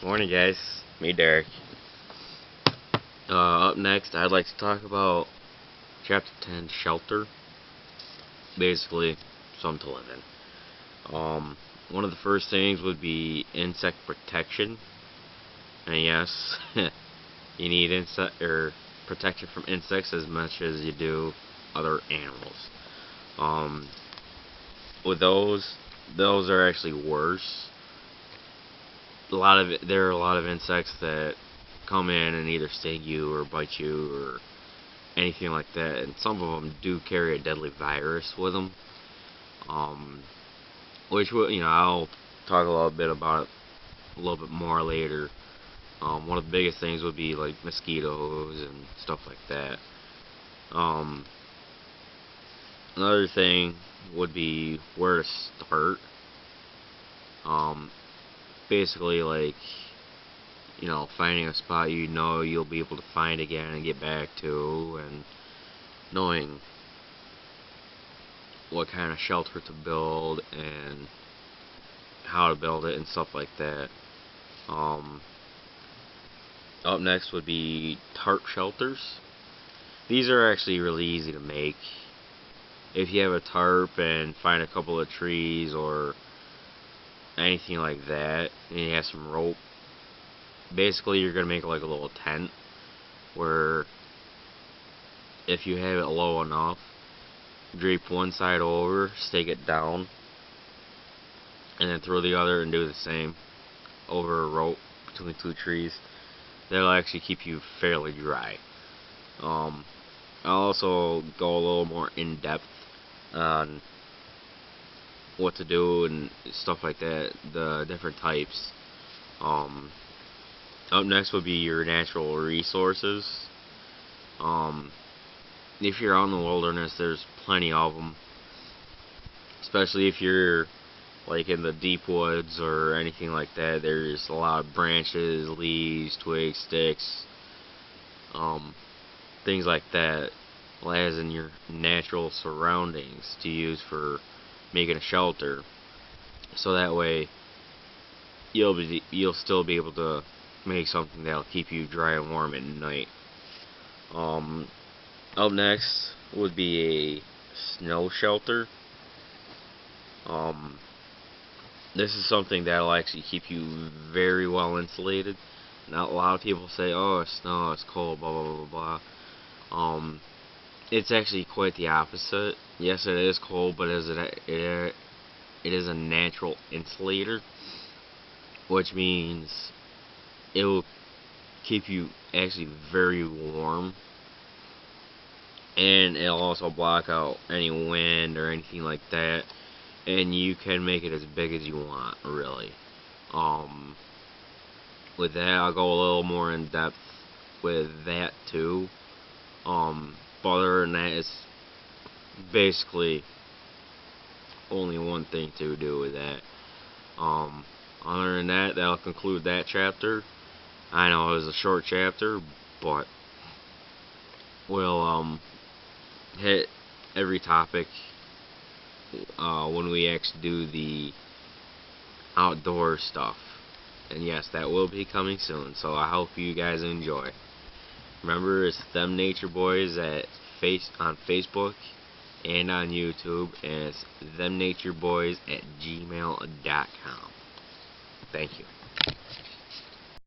Morning, guys. Me, Derek. Up next, I'd like to talk about Chapter 10, Shelter. Basically, something to live in. One of the first things would be insect protection. And yes, you need insect or protection from insects as much as you do other animals. Um, with those are actually worse. There are a lot of insects that come in and either sting you or bite you or anything like that, and some of them do carry a deadly virus with them. Um, which I'll talk a little bit about it a little bit more later. One of the biggest things would be like mosquitoes and stuff like that. Um, Another thing would be where to start. Um, Basically, like finding a spot you'll be able to find again and get back to, and knowing what kind of shelter to build and how to build it and stuff like that. Um, Up next would be tarp shelters. These are actually really easy to make. If you have a tarp and find a couple of trees or anything like that, and you have some rope, basically you're going to make like a little tent where if you have it low enough, drape one side over, stake it down, and then throw the other and do the same over a rope between two trees. That'll actually keep you fairly dry. Um, I'll also go a little more in depth on what to do and stuff like that, the different types. Um, Up next would be your natural resources. Um, if you're out in the wilderness, there's plenty of them, especially if you're like in the deep woods or anything like that. There's a lot of branches, leaves, twigs, sticks, um, things like that, as in your natural surroundings to use for making a shelter. So that way you'll still be able to make something that'll keep you dry and warm at night. Um, Up next would be a snow shelter. Um, this is something that'll actually keep you very well insulated. Not a lot of people say, "Oh, it's snow, it's cold, blah blah blah blah blah." It's actually quite the opposite. Yes, it is cold, but it is a natural insulator, which means it will keep you actually very warm, and it'll also block out any wind or anything like that, and you can make it as big as you want, really. Um, with that, I'll go a little more in depth with that too. But other than that, it's basically only one thing to do with that. Other than that, that'll conclude that chapter. I know it was a short chapter, but we'll hit every topic when we actually do the outdoor stuff. And yes, that will be coming soon, so I hope you guys enjoy. Remember, it's Them Nature Boys on Facebook and on YouTube, and it's themnatureboys@gmail.com. Thank you.